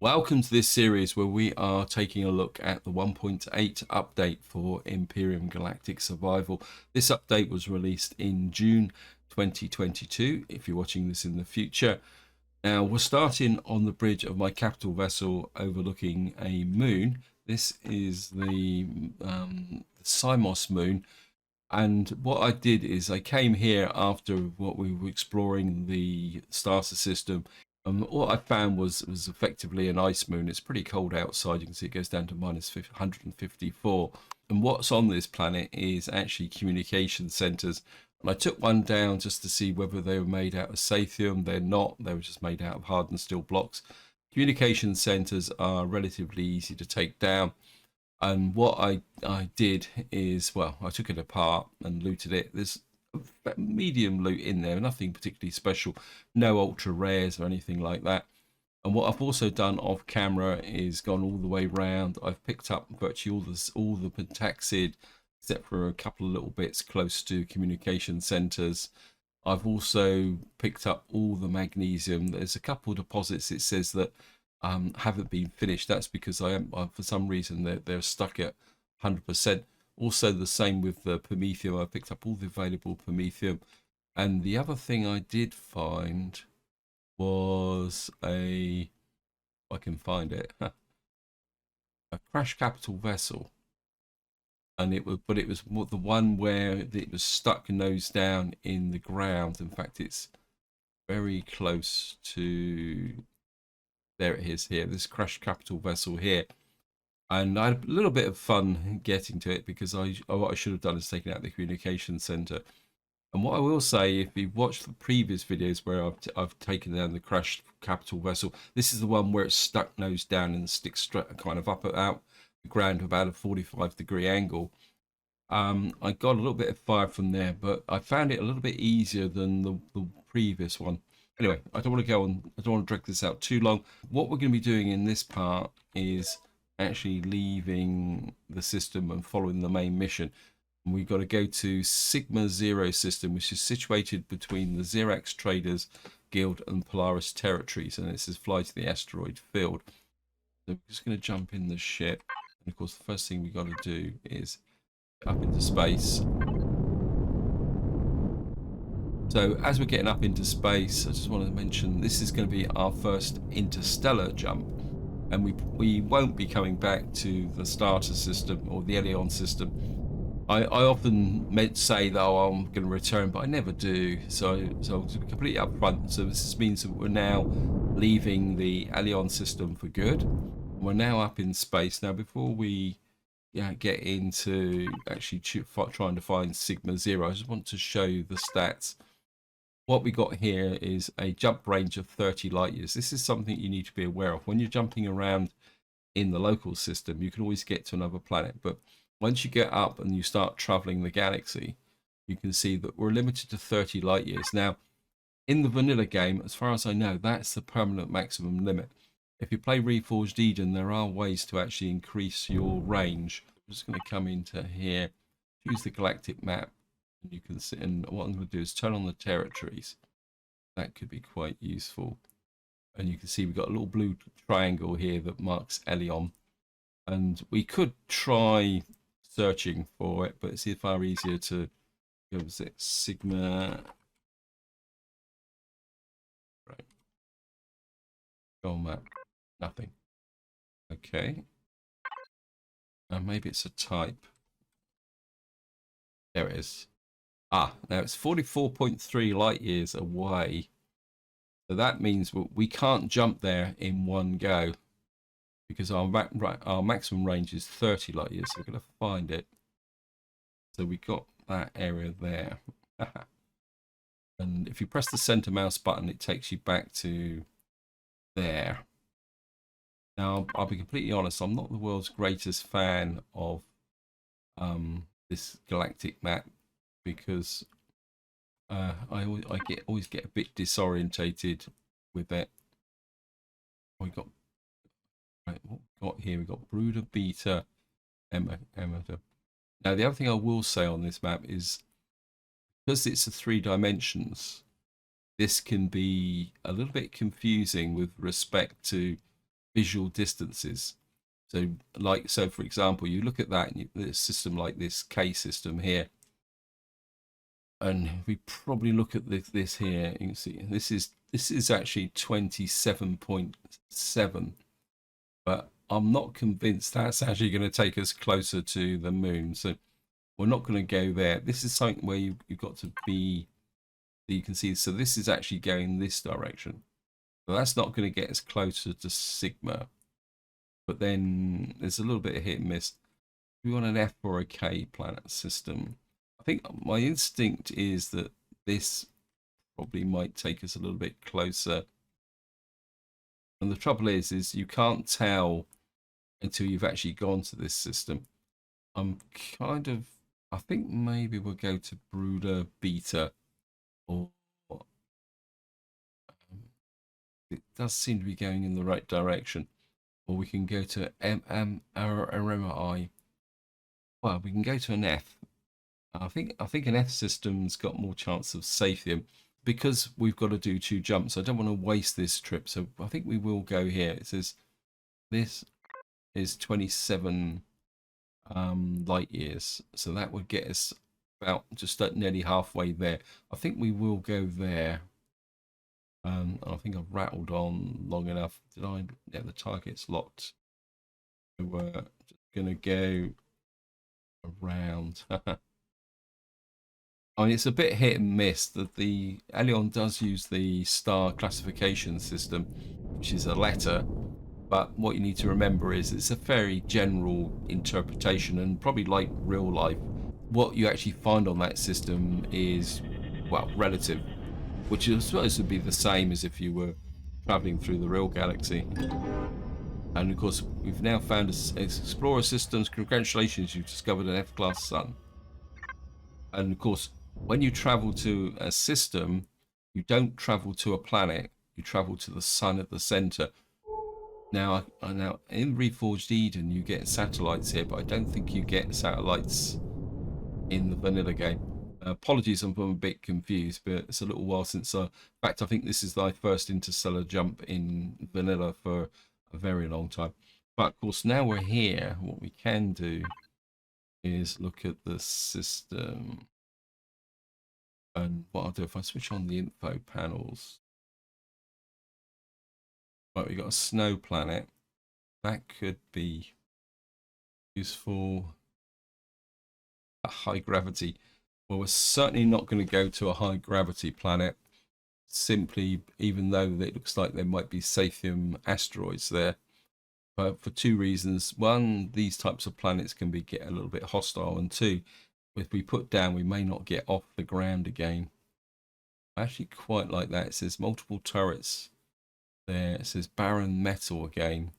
Welcome to this series where we are taking a look at the 1.8 update for Empyrion Galactic Survival. This update was released in June 2022, if you're watching this in the future. Now, we're starting on the bridge of my capital vessel overlooking a moon. This is the Simos moon. And what I did is I came here after what we were exploring the starter system. What I found was effectively an ice moon. It's pretty cold outside. You can see it goes down to minus 154. And what's on this planet is actually communication centers. And I took one down just to see whether they were made out of Sathium. They're not. They were just made out of hardened steel blocks. Communication centers are relatively easy to take down. And what I did is, well, I took it apart and looted it. There's medium loot in there, nothing particularly special, no ultra rares or anything like that. And what I've also done off camera is gone all the way around. I've picked up virtually all the pentaxid, except for a couple of little bits close to communication centers. I've also picked up all the magnesium. There's a couple of deposits it says that haven't been finished. That's because I am for some reason they're stuck at 100%. Also the same with the promethium. I picked up all the available promethium. And the other thing I did find was if I can find it, a crash capital vessel. And it was the one where it was stuck nose down in the ground. In fact, it's very close to, there it is here, this crash capital vessel here. And I had a little bit of fun getting to it because what I should have done is taken out the communication center. And what I will say, if you've watched the previous videos where I've taken down the crashed capital vessel, this is the one where it's stuck nose down and sticks straight kind of up and out the ground about a 45-degree angle. I got a little bit of fire from there, but I found it a little bit easier than the previous one. Anyway, I don't want to go on. I don't want to drag this out too long. What we're going to be doing in this part is actually leaving the system and following the main mission. And we've got to go to Sigma Zero system, which is situated between the Xerax Traders Guild and Polaris territories. And it says fly to the asteroid field. So we're just going to jump in the ship. And of course, the first thing we've got to do is up into space. So as we're getting up into space, I just want to mention this is going to be our first interstellar jump, and we won't be coming back to the starter system or the Elion system. I often say that I'm going to return, but I never do. So to be completely upfront, so this means that we're now leaving the Elion system for good. We're now up in space. Now, before we get into actually trying to find Sigma Zero, I just want to show you the stats. What we got here is a jump range of 30 light years. This is something you need to be aware of. When you're jumping around in the local system, you can always get to another planet. But once you get up and you start traveling the galaxy, you can see that we're limited to 30 light years. Now, in the vanilla game, as far as I know, that's the permanent maximum limit. If you play Reforged Eden, there are ways to actually increase your range. I'm just going to come into here, choose the galactic map. And you can see, and what I'm going to do is turn on the territories. That could be quite useful. And you can see we've got a little blue triangle here that marks Elion. And we could try searching for it, but it's far easier to go with Sigma. Right. Go on map. Nothing. Okay. Maybe it's a type. There it is. Now it's 44.3 light years away. So that means we can't jump there in one go because our maximum range is 30 light years. So we're going to find it. So we got that area there. And if you press the center mouse button, it takes you back to there. Now, I'll be completely honest, I'm not the world's greatest fan of this galactic map, because I always get a bit disorientated with it. We got what we got here. We got Brooder, Beta, Emma. Now the other thing I will say on this map is because it's a 3 dimensions, this can be a little bit confusing with respect to visual distances. So for example, you look at that and a system like this K system here, and we probably look at this here, you can see this is actually 27.7, but I'm not convinced that's actually going to take us closer to the moon. So we're not going to go there. This is something where you've got to be, you can see, so this is actually going this direction. So that's not going to get us closer to Sigma. But then there's a little bit of hit and miss. We want an F or a K planet system. I think my instinct is that this probably might take us a little bit closer. And the trouble is you can't tell until you've actually gone to this system. I think maybe we'll go to Brooder Beta, or it does seem to be going in the right direction. Or we can go to RMI. Well, we can go to an F. I think an F system's got more chance of safety because we've got to do 2 jumps. I don't want to waste this trip, so I think we will go here. It says this is 27 light years, so that would get us about just nearly halfway there. I think we will go there. I think I've rattled on long enough. Did I? Yeah, the target's locked. So we're just gonna go around. I mean, it's a bit hit and miss that the Elyon does use the star classification system, which is a letter. But what you need to remember is it's a very general interpretation, and probably like real life, what you actually find on that system is, well, relative, which is supposed to be the same as if you were traveling through the real galaxy. And of course, we've now found Explorer systems. Congratulations, you've discovered an F-class sun. And of course, when you travel to a system, you don't travel to a planet, you travel to the sun at the center. Now in Reforged Eden, you get satellites here, but I don't think you get satellites in the vanilla game. Apologies, I'm a bit confused, but it's a little while since in fact, I think this is my first interstellar jump in vanilla for a very long time. But of course, now we're here, what we can do is look at the system. And what I'll do, if I switch on the info panels, right, we've got a snow planet. That could be useful. A high gravity. Well, we're certainly not going to go to a high gravity planet, simply, even though it looks like there might be Sathium asteroids there. But for 2 reasons. 1, these types of planets can get a little bit hostile, and 2, if we put down, we may not get off the ground again. I actually quite like that. It says multiple turrets there. It says barren metal again.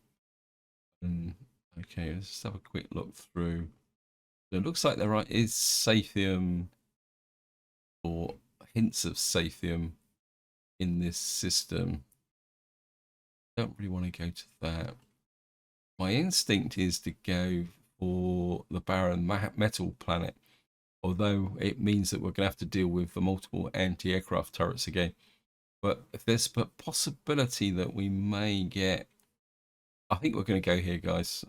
And okay, let's just have a quick look through. So it looks like there is Sathium, or hints of Sathium, in this system. Don't really want to go to that. My instinct is to go for the barren metal planet, although it means that we're going to have to deal with the multiple anti-aircraft turrets again. But if there's a possibility that we may get, I think we're going to go here, guys.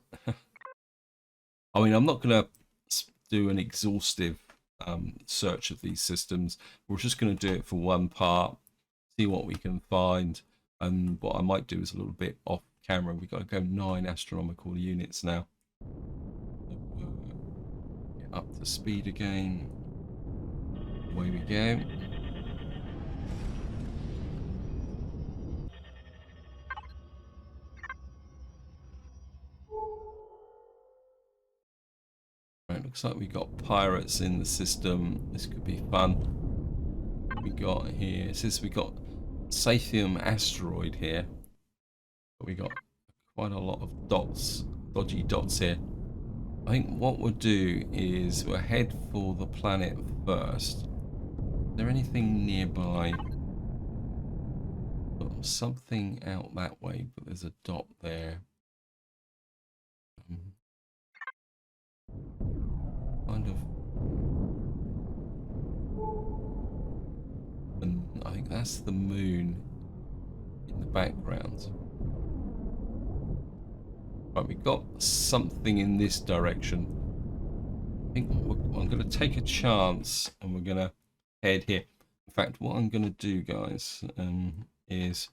I mean, I'm not going to do an exhaustive search of these systems. We're just going to do it for one part, see what we can find. And what I might do is a little bit off camera. We've got to go 9 astronomical units now. Get up to speed again. Away we go. Right, looks like we got pirates in the system. This could be fun. We got here, it says we got Sathium asteroid here, but we got quite a lot of dots, dodgy dots here. I think what we'll do is we'll head for the planet first. Is there anything nearby? Got something out that way, but there's a dot there. Kind of. And I think that's the moon in the background. Right, we've got something in this direction. I think I'm going to take a chance and we're going to head here. In fact, what I'm going to do, guys, is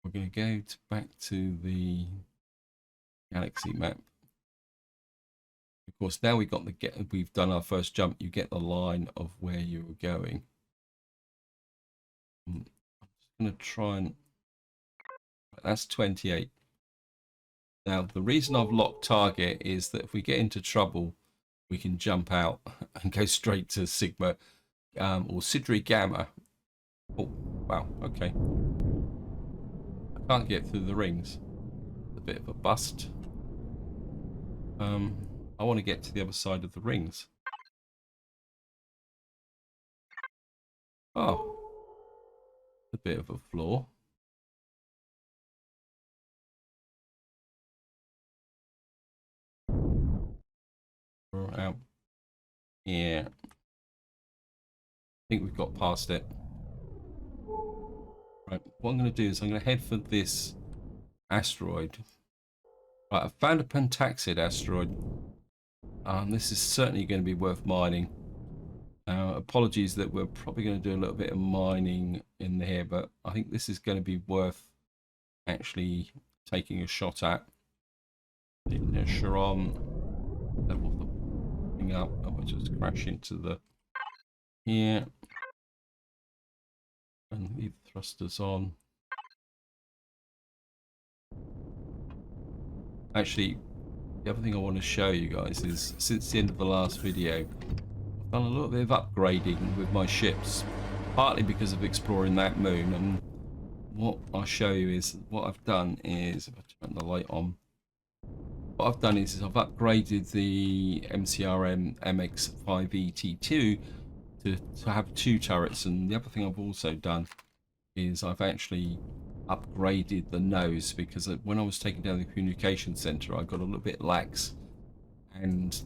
we're going to go back to the galaxy map. Of course, now we've done our first jump. You get the line of where you were going. I'm just going to try and. That's 28. Now, the reason I've locked target is that if we get into trouble, we can jump out and go straight to Sigma or Sidri Gamma. Oh, wow, okay. I can't get through the rings. It's a bit of a bust. I want to get to the other side of the rings. Oh, a bit of a flaw. We're out. Yeah. I think we've got past it. Right, what I'm going to do is I'm going to head for this asteroid. Right, I've found a pentaxid asteroid. This is certainly going to be worth mining. Apologies that we're probably going to do a little bit of mining in here, but I think this is going to be worth actually taking a shot at. Sharon, level the thing up, and we'll just crash into the here and leave the thrusters on. Actually, the other thing I want to show you guys is since the end of the last video, I've done a little bit of upgrading with my ships, partly because of exploring that moon. And what I'll show you is what I've done is, if I turn the light on, what I've done is I've upgraded the MCRM MX5ET2 to have 2 turrets. And the other thing I've also done is I've actually upgraded the nose, because when I was taking down the communication center I got a little bit lax, and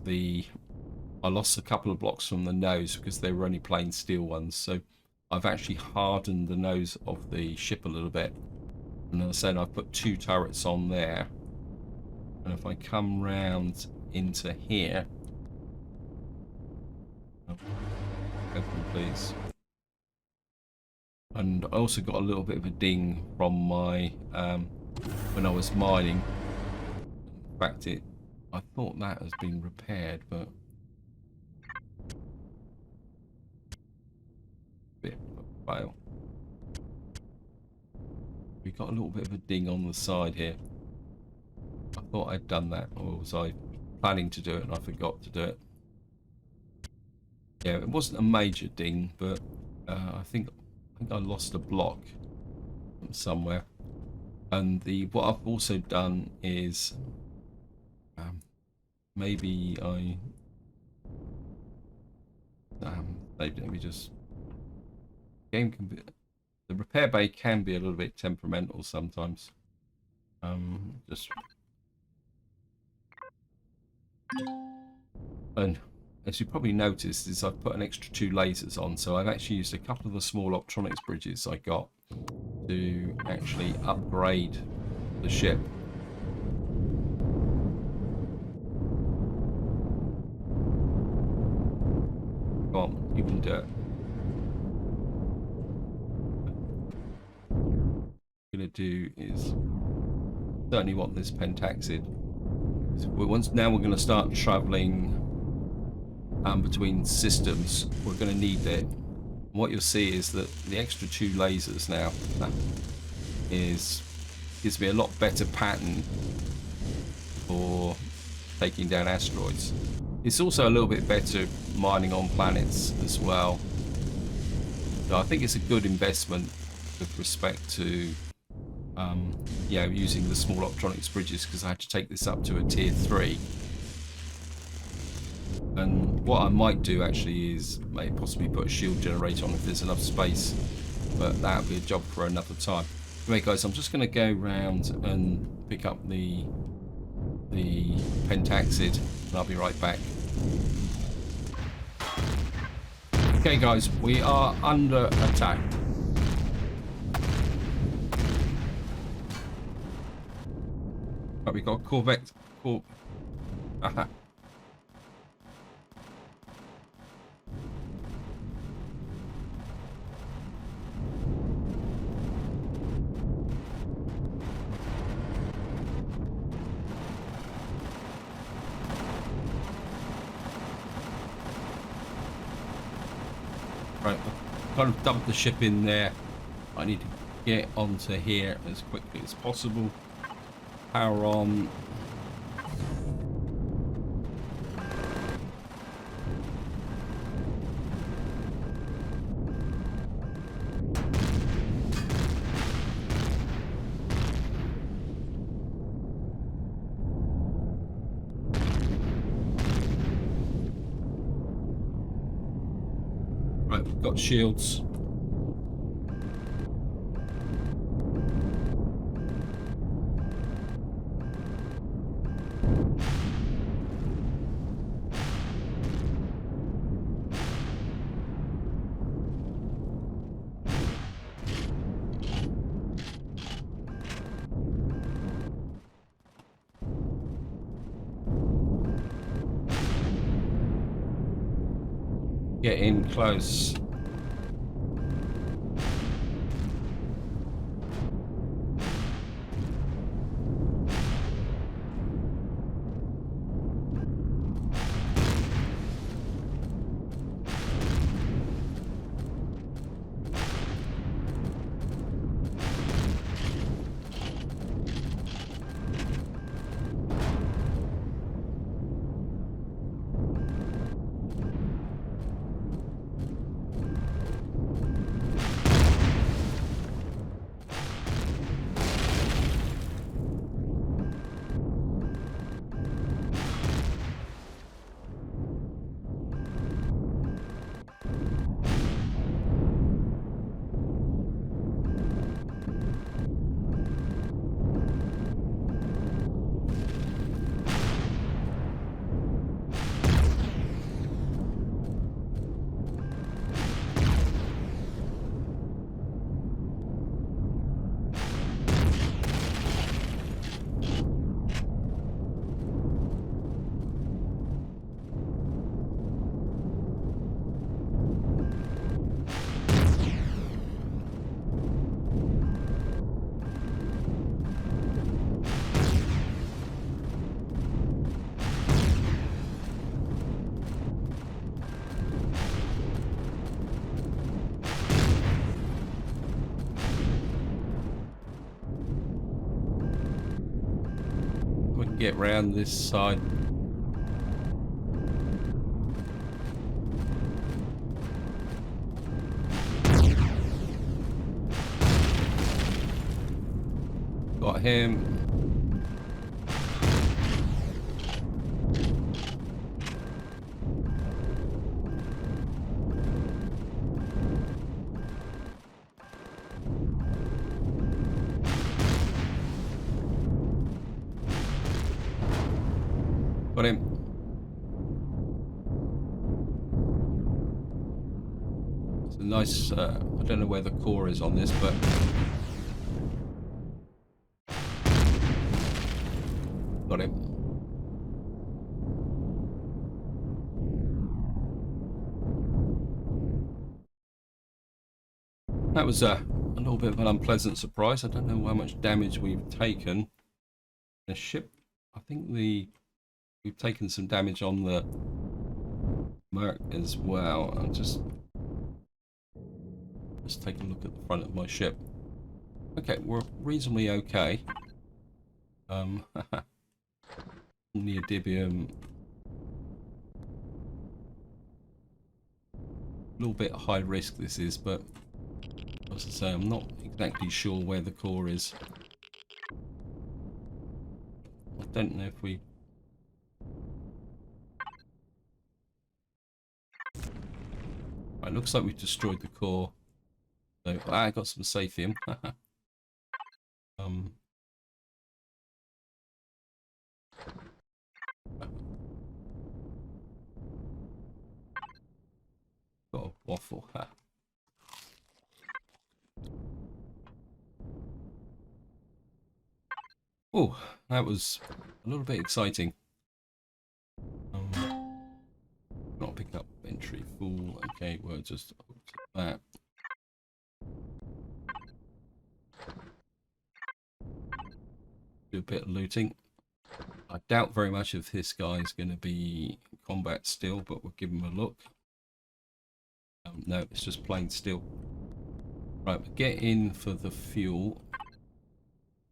I lost a couple of blocks from the nose because they were only plain steel ones. So I've actually hardened the nose of the ship a little bit, and as I said, I've put 2 turrets on there. And if I come round into here, open please. And I also got a little bit of a ding from my when I was mining. In fact, I thought that has been repaired, but bit of a fail. We got a little bit of a ding on the side here. I thought I'd done that, or was I planning to do it and I forgot to do it? Yeah, it wasn't a major ding, but I think I lost a block from somewhere. And what I've also done is maybe let me just the repair bay can be a little bit temperamental sometimes. And as you probably noticed, is I've put an extra 2 lasers on, so I've actually used a couple of the small optronics bridges I got to actually upgrade the ship. Come on, you can do it. What I'm going to do is certainly want this pentaxid. Now we're going to start traveling between systems. We're going to need it. What you'll see is that the extra 2 lasers now gives me a lot better pattern for taking down asteroids. It's also a little bit better mining on planets as well. So I think it's a good investment with respect to using the small optronics bridges, because I had to take this up to a tier 3. And what I might do actually is possibly put a shield generator on if there's enough space, but that'll be a job for another time. Anyway guys, I'm just going to go round and pick up the pentaxid, and I'll be right back. Okay guys, we are under attack. Right, we got a Corvette. Aha. Right, I've kind of dumped the ship in there. I need to get onto here as quickly as possible. Power on. Right, we've got shields. Get in close. We can get round this side. Got him. Got him. It's a nice, I don't know where the core is on this, but got him. That was a little bit of an unpleasant surprise. I don't know how much damage we've taken. The ship, I think we've taken some damage on the Merc as well. I'll just take a look at the front of my ship. Okay, we're reasonably okay. Neodymium. A little bit high risk this is, but as I say, I'm not exactly sure where the core is. I don't know if we... Right, looks like we've destroyed the core. So, I got some saphium. Got a waffle. Oh, that was a little bit exciting. Not pick up entry full. Okay, we'll just that. Do a bit of looting. I doubt very much if this guy is going to be combat still, but we'll give him a look. No, it's just plain still. Right, we'll get in for the fuel.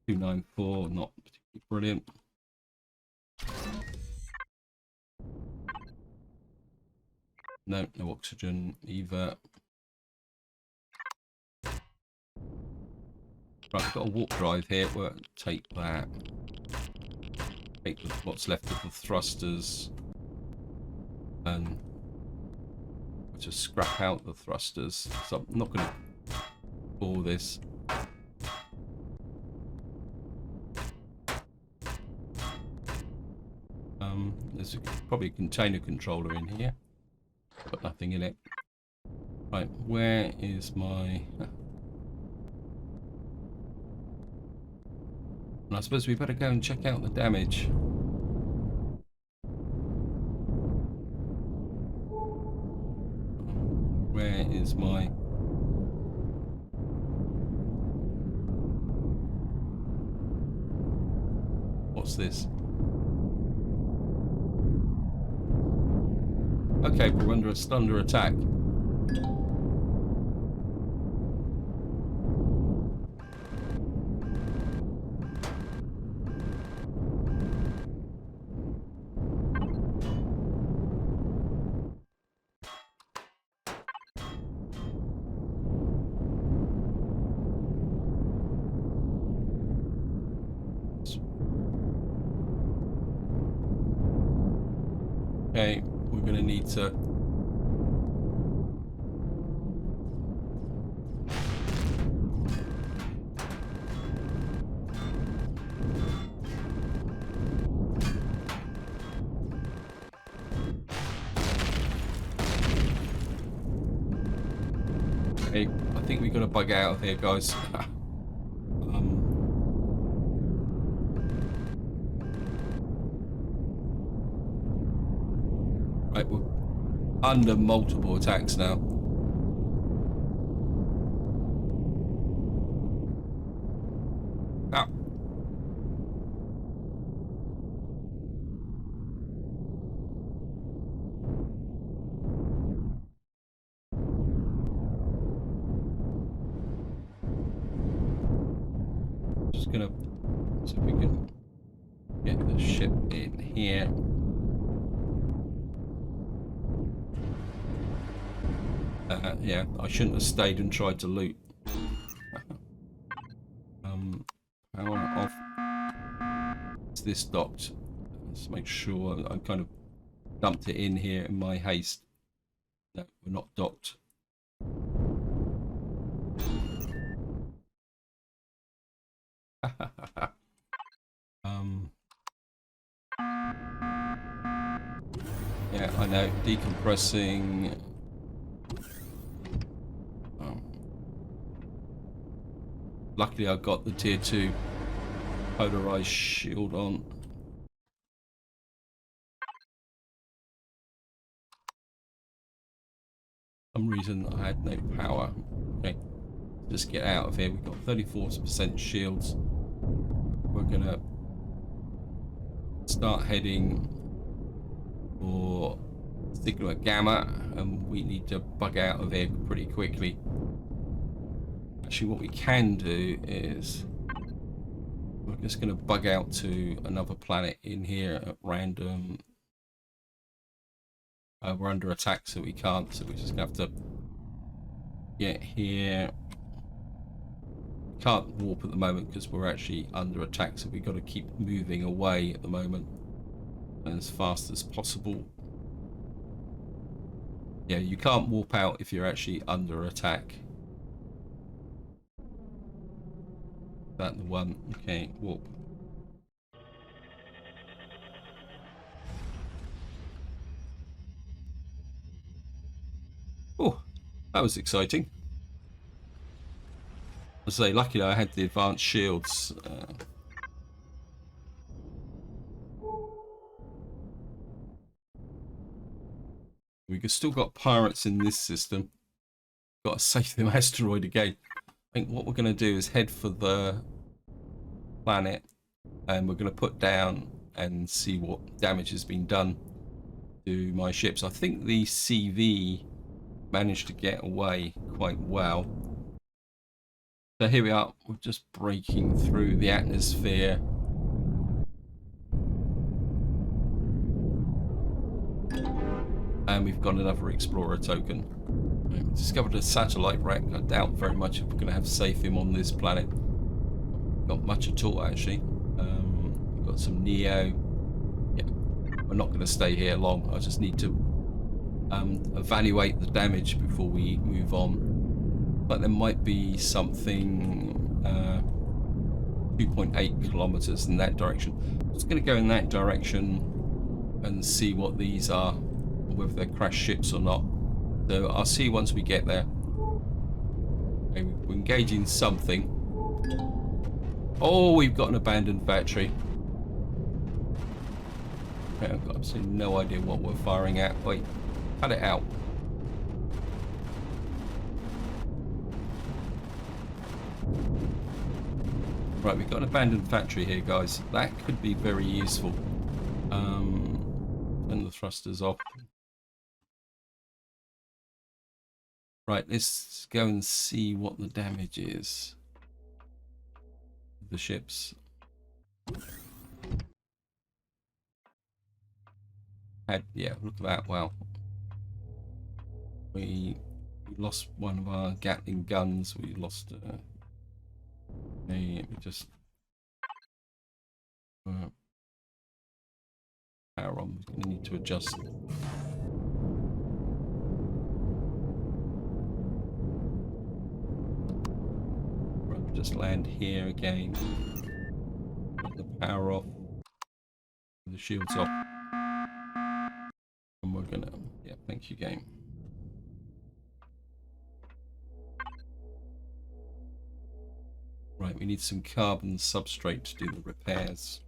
294, not particularly brilliant. No, no oxygen either. Right, we've got a warp drive here. We'll take that. Take what's left of the thrusters. And we'll just scrap out the thrusters. So I'm not going to pull this. There's probably a container controller in here. Got nothing in it. Right, where is my... And I suppose we better go and check out the damage. Where is my... What's this? Okay, we're under attack. Okay, we're going to need to... Okay, I think we've got to bug out of here, guys. Right, we're under multiple attacks now. Ah. Just gonna see if we can get the ship in here. Yeah, I shouldn't have stayed and tried to loot. Power off. Is this docked? Let's make sure I kind of dumped it in here in my haste. No, we're not docked. Yeah, I know. Decompressing. Luckily, I got the tier 2 polarized shield on. For some reason, I had no power. Okay, just get out of here. We've got 34% shields. We're gonna start heading for Sigma Gamma, and we need to bug out of here pretty quickly. Actually, what we can do is we're just going to bug out to another planet in here at random. We're under attack, so we can't. So we're just going to have to get here. Can't warp at the moment because we're actually under attack, so we've got to keep moving away at the moment as fast as possible. Yeah, you can't warp out if you're actually under attack. That the one. Okay, warp. Oh, that was exciting. I say, luckily I had the advanced shields. We've still got pirates in this system. Got a Sathium asteroid again. I think what we're going to do is head for the planet, and we're going to put down and see what damage has been done to my ships. I think the CV managed to get away quite well. So here we are. We're just breaking through the atmosphere. And we've got another explorer token. We've discovered a satellite wreck. I doubt very much if we're going to have Sathium on this planet. Not much at all, actually. We've got some Neo. Yeah, we're not going to stay here long. I just need to evaluate the damage before we move on. But there might be something 2.8 kilometers in that direction. I'm just going to go in that direction and see what these are, whether they're crashed ships or not. So I'll see once we get there. Okay, we're engaging something. Oh, we've got an abandoned factory. Okay, I've got absolutely no idea what we're firing at. Wait, cut it out. Right, we've got an abandoned factory here, guys. That could be very useful. Turn the thrusters off. Right, let's go and see what the damage is. The ships. Yeah, look at that. Wow. We lost one of our Gatling guns. We lost we just power on. We're gonna need to adjust. Right, just land here again. Put the power off. The shields off. And we're gonna, yeah, thank you, game. Right, we need some carbon substrate to do the repairs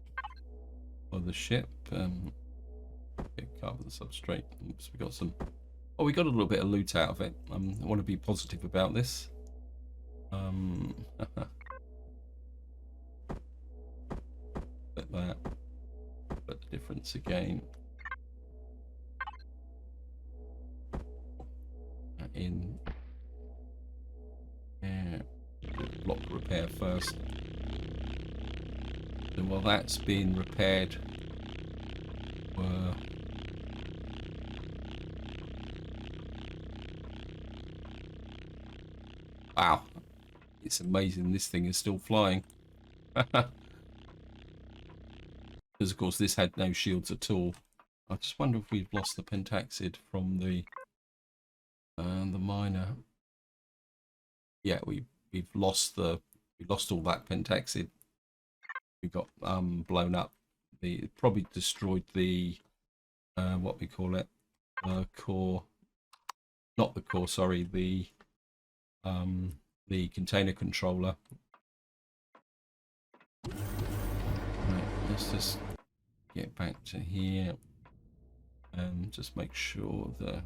for the ship. Okay, carbon substrate. Oops, we got some. Oh, we got a little bit of loot out of it. I want to be positive about this. Put that. Put the difference again. In. Yeah. Block repair first. So while that's being repaired, wow, it's amazing this thing is still flying. Because of course this had no shields at all. I just wonder if we've lost the pentaxid from the miner. Yeah, we've lost all that pentaxid. We got blown up. It probably destroyed the what we call it, core, not the core, sorry, the container controller. Right, let's just get back to here and just make sure the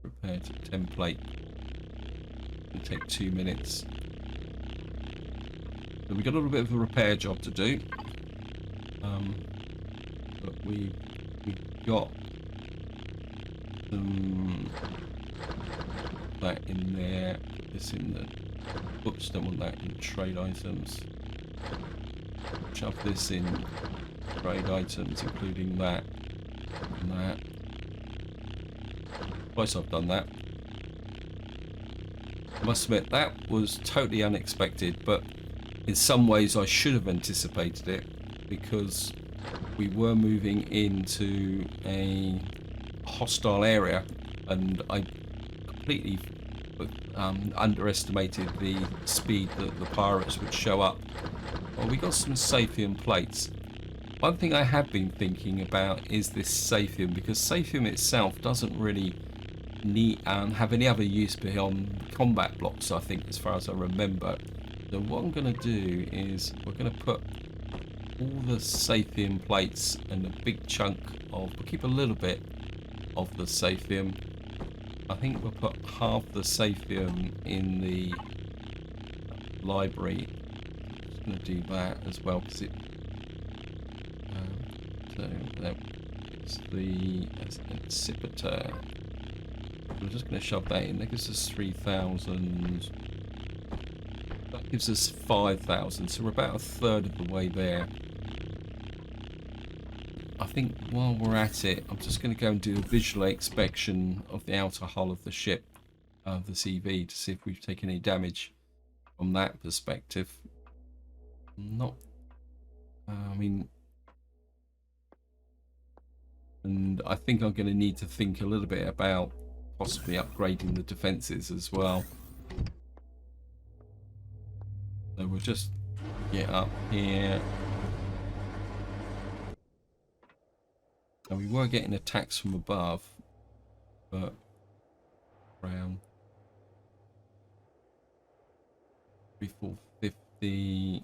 repair to template. It'll take 2 minutes. So we got a little bit of a repair job to do, but we got some that in there. Put this in the oops, don't want that in trade items. Shove this in trade items, including that and that. Twice I've done that. I must admit that was totally unexpected, but in some ways I should have anticipated it, because we were moving into a hostile area and I completely underestimated the speed that the pirates would show up. Well, we got some Sathium plates. One thing I have been thinking about is this Sathium, because Sathium itself doesn't really need have any other use beyond combat blocks, I think, as far as I remember. So what I'm going to do is we're going to put all the Saphium plates and a big chunk of, we'll keep a little bit of the Saphium. I think we'll put half the Saphium in the library. I'm just going to do that as well because it. So it's the Incipiter. I'm just going to shove that in. That gives us 3,000. That gives us 5,000. So we're about a third of the way there. I think while we're at it, I'm just going to go and do a visual inspection of the outer hull of the ship, the CV, to see if we've taken any damage from that perspective. Not, I mean, and I think I'm going to need to think a little bit about possibly upgrading the defenses as well. So we'll just get up here. And we were getting attacks from above, but around 3,450.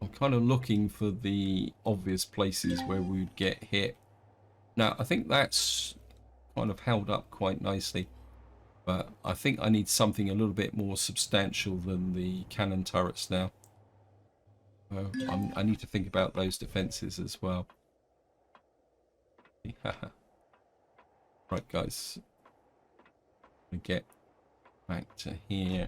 I'm kind of looking for the obvious places where we would get hit. Now, I think that's kind of held up quite nicely, but I think I need something a little bit more substantial than the cannon turrets now. I need to think about those defenses as well. Right, guys. We get back to here.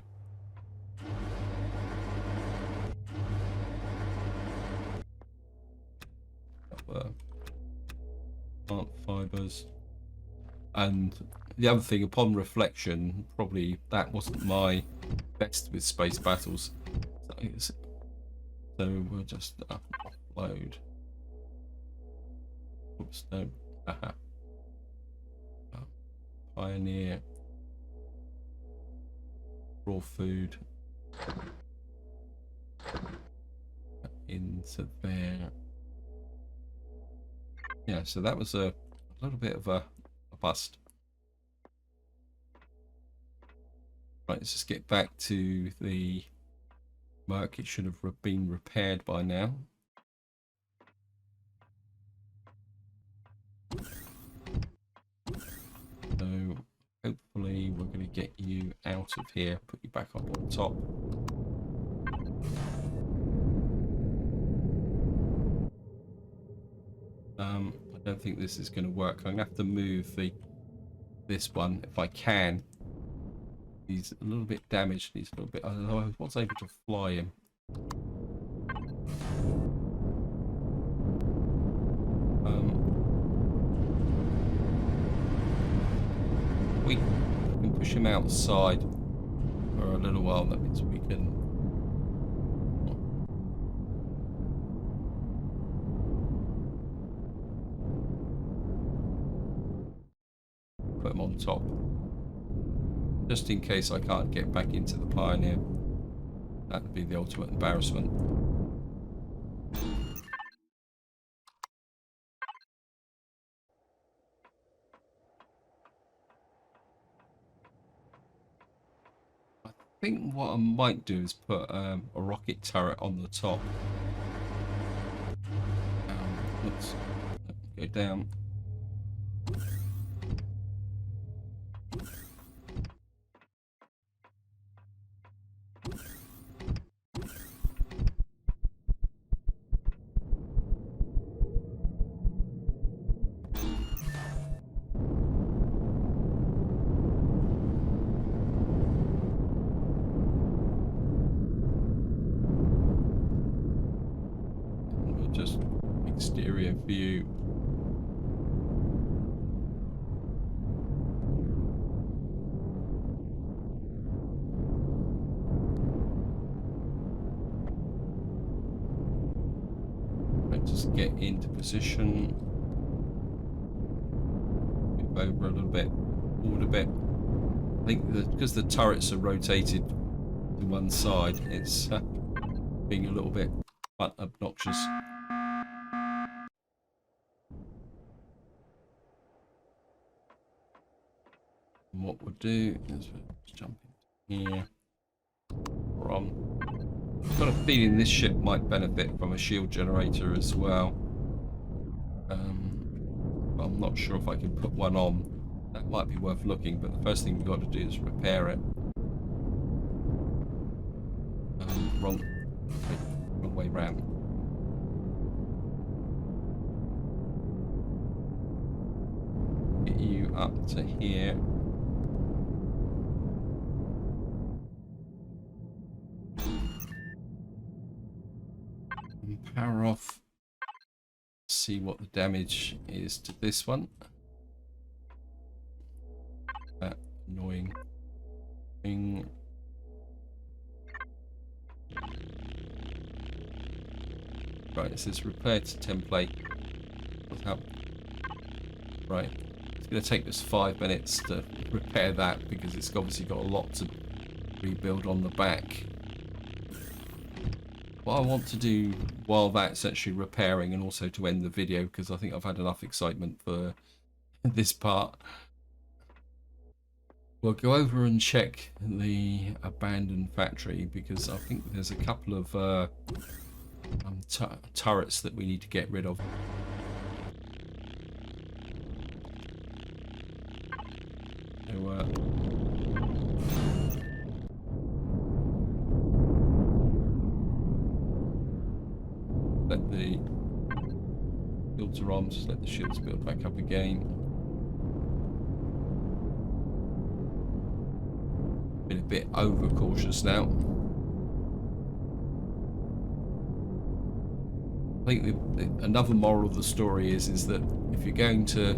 Plant fibers. And the other thing, upon reflection, probably that wasn't my best with space battles. So we'll just upload. Oops, no. Pioneer. Raw food. Into there. Yeah, so that was a little bit of a bust. Right, let's just get back to the Merc. It should have been repaired by now. So hopefully we're going to get you out of here, put you back up on top. I don't think this is going to work. I'm going to have to move this one if I can. He's a little bit damaged. He's a little bit. I was able to fly him. We can push him outside for a little while. That means we can. Put him on top. Just in case I can't get back into the Pioneer. That would be the ultimate embarrassment. I think what I might do is put a rocket turret on the top. Let's go down. Just exterior view. Just get into position. Move over a little bit, forward a bit. I think that because the turrets are rotated to one side, it's being a little bit obnoxious. And what we'll do is we'll jump in here. We're on. I've got a feeling this ship might benefit from a shield generator as well. But I'm not sure if I can put one on. That might be worth looking, but the first thing we've got to do is repair it. Wrong way round. Get you up to here. And power off. See what the damage is to this one. That annoying thing. Right, it says repair to template. Right, it's going to take us 5 minutes to repair that because it's obviously got a lot to rebuild on the back. What I want to do while that's actually repairing, and also to end the video because I think I've had enough excitement for this part, we'll go over and check the abandoned factory because I think there's a couple of turrets that we need to get rid of. So, let the filter on, just let the shields build back up again. Been a bit over cautious now. I think another moral of the story is that if you're going to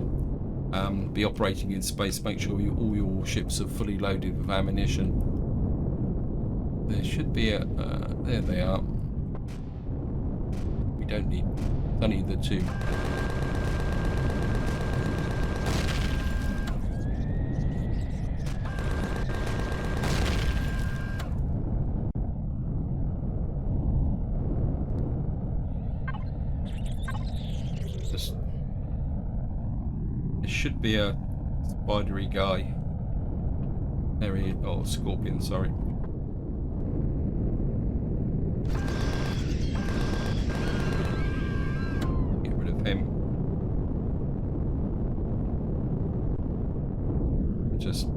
be operating in space, make sure all your ships are fully loaded with ammunition. There should be a there they are. We don't need only the two. Should be a spidery guy. There he is. Oh, scorpion, sorry. Get rid of him. Just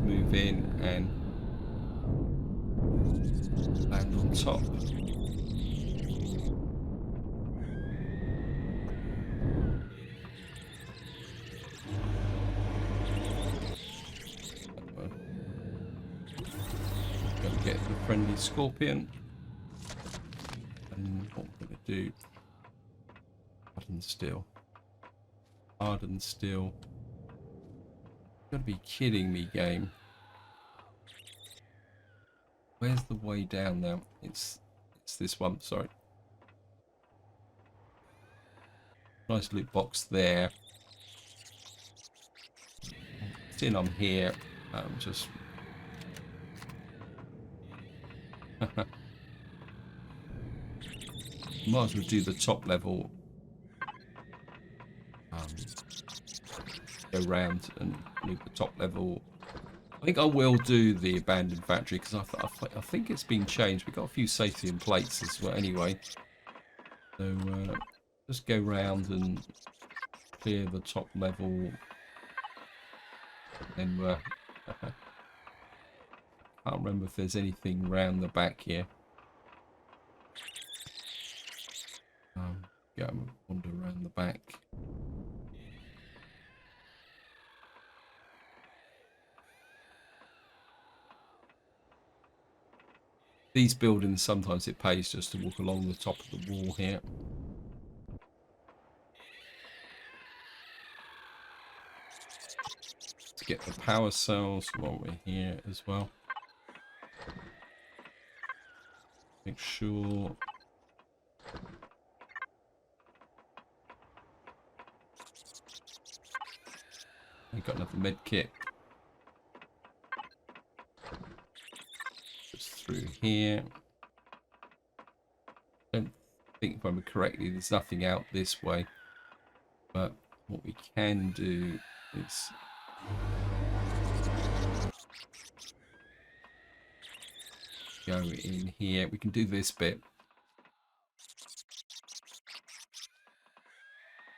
move in and land on top. Get the friendly scorpion, and what we're going to do, hardened steel. You've got to be kidding me, game. Where's the way down now? It's this one, sorry. Nice loot box there. Seeing I'm here, just might as well do the top level. Go round and move the top level. I think I will do the abandoned factory because I think it's been changed. We've got a few safety in plates as well anyway. So just go round and clear the top level. Then can't remember if there's anything round the back here. Go and wander around the back. These buildings, sometimes it pays just to walk along the top of the wall here. To get the power cells while we're here as well. Make sure I've got another med kit. Just through here. Don't think, if I remember correctly, there's nothing out this way. But what we can do is Go in here. We can do this bit.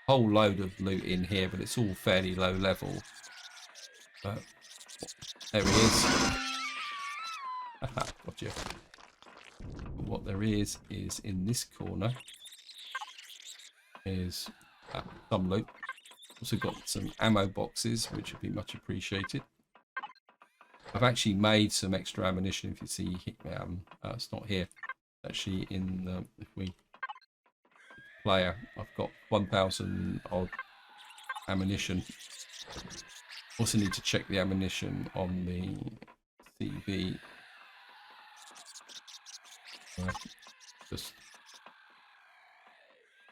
Whole load of loot in here, but it's all fairly low level. But there he is. Gotcha. What there is in this corner is some loot. Also got some ammo boxes, which would be much appreciated. I've actually made some extra ammunition. If you see, it's not here. Actually, in the if we player, I've got 1,000 odd ammunition. Also need to check the ammunition on the CV. Just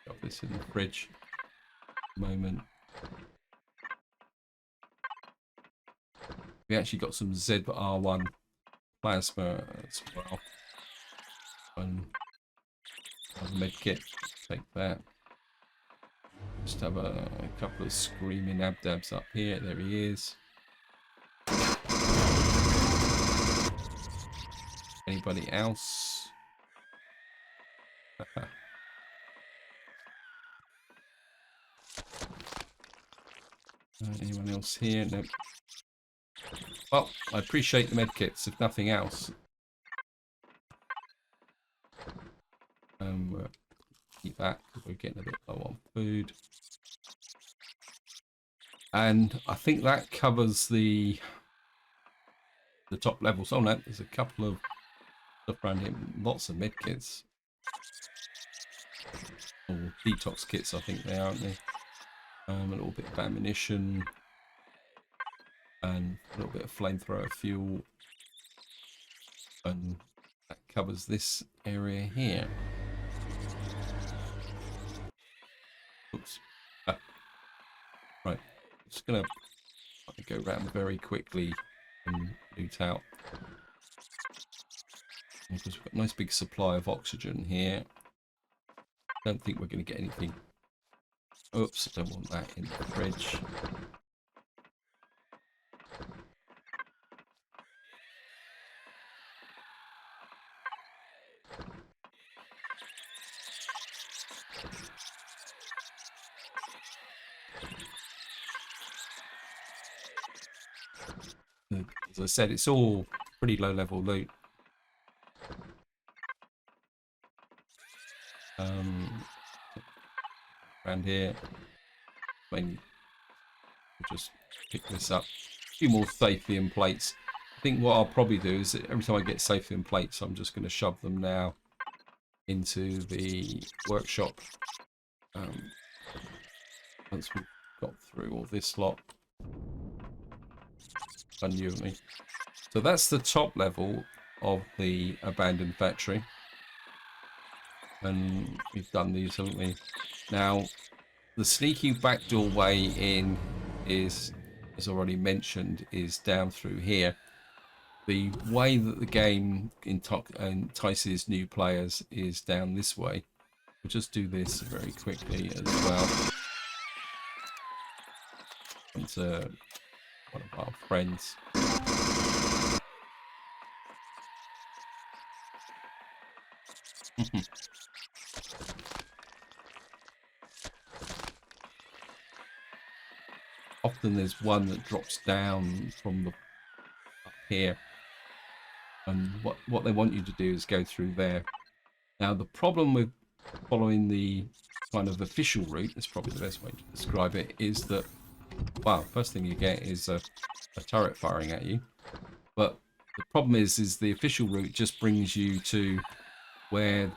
got this in the fridge. Moment. We actually got some ZR1 plasma as well. And a med kit. Take that. Just have a couple of screaming abdabs up here. There he is. Anybody else? Anyone else here? Nope. Well, I appreciate the medkits, if nothing else. We'll keep that because we're getting a bit low on food. And I think that covers the top levels. Oh no, there's a couple of stuff around here. Lots of medkits. Or detox kits, I think they are, aren't they? A little bit of ammunition. And a little bit of flamethrower fuel, and that covers this area here. Oops. Right, just gonna go around very quickly and loot out, because we've got a nice big supply of oxygen here. Don't think we're going to get anything. Oops, don't want that in the fridge. As I said, it's all pretty low level loot. Around here, we'll just pick this up. A few more Sathian plates. I think what I'll probably do is every time I get Sathian plates, I'm just going to shove them now into the workshop. Once we've got through all this lot. Unusually. So that's the top level of the abandoned factory. And we've done these, haven't we? Now, the sneaky backdoor way in is, as already mentioned, is down through here. The way that the game entices new players is down this way. We'll just do this very quickly as well. It's one of our friends. Often there's one that drops down from the up here, and what they want you to do is go through there. Now the problem with following the kind of official route, that's probably the best way to describe it, is that, wow, first thing you get is a turret firing at you. But the problem is the official route just brings you to where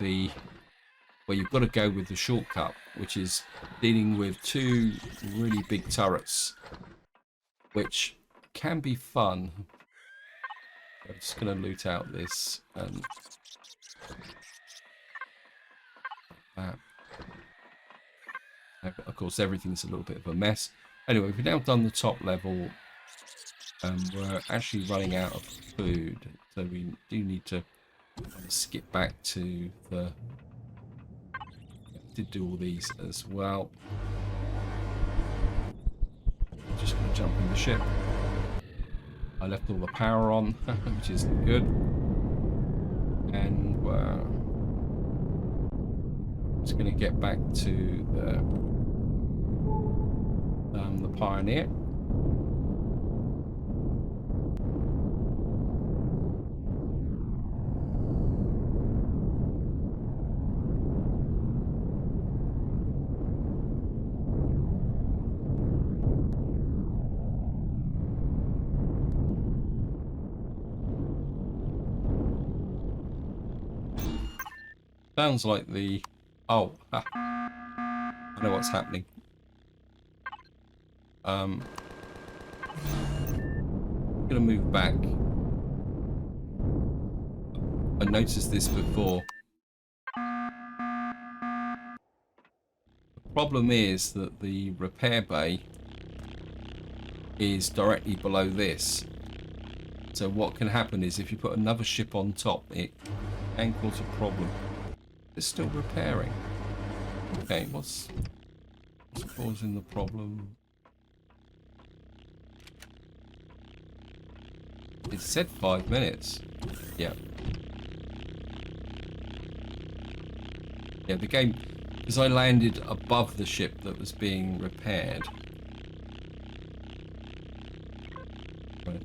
you've got to go with the shortcut, which is dealing with two really big turrets, which can be fun. I'm just going to loot out this and that. Of course, everything's a little bit of a mess. Anyway, we've now done the top level, and we're actually running out of food, so we do need to skip back to the... Did do all these as well. Just going to jump in the ship. I left all the power on, which isn't good. and we're just going to get back to the Pioneer. Sounds like the... Oh, I know what's happening. I'm gonna move back. I noticed this before. The problem is that the repair bay is directly below this. So what can happen is if you put another ship on top, it can cause a problem. It's still repairing. Okay, what's causing the problem? It said 5 minutes. Yeah. Yeah, the game, because I landed above the ship that was being repaired. Right.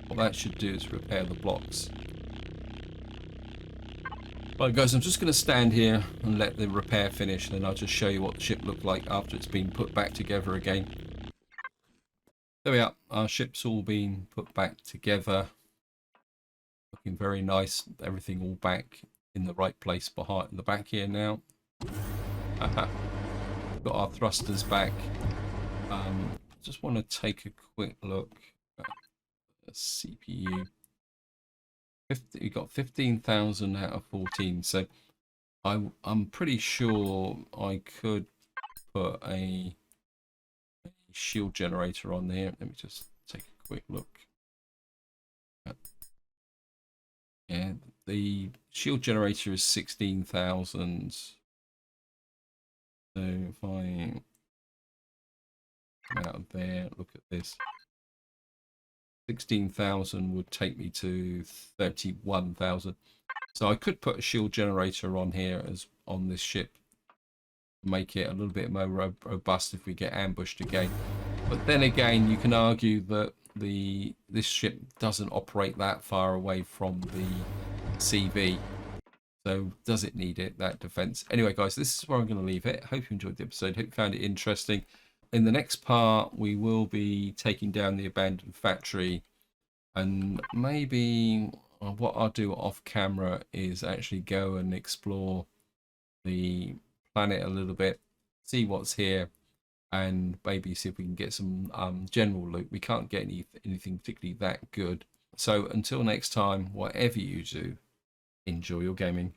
What that should do is repair the blocks. Right guys, I'm just going to stand here and let the repair finish, and then I'll just show you what the ship looked like after it's been put back together again. There we are, our ship's all been put back together. Looking very nice, everything all back in the right place behind the back here now. Got our thrusters back. Just want to take a quick look at the CPU. You got 15,000 out of 14, so I'm pretty sure I could put a shield generator on there. Let me just take a quick look. Yeah, the shield generator is 16,000. So if I come out of there, look at this. 16,000 would take me to 31,000. So I could put a shield generator on here as on this ship to make it a little bit more robust if we get ambushed again. But then again, you can argue that this ship doesn't operate that far away from the CV. So does it need it, that defense? Anyway, guys, this is where I'm going to leave it. Hope you enjoyed the episode. Hope you found it interesting. In the next part, we will be taking down the abandoned factory, and maybe what I'll do off camera is actually go and explore the planet a little bit, see what's here, and maybe see if we can get some general loot. We can't get anything particularly that good. So until next time, whatever you do, enjoy your gaming.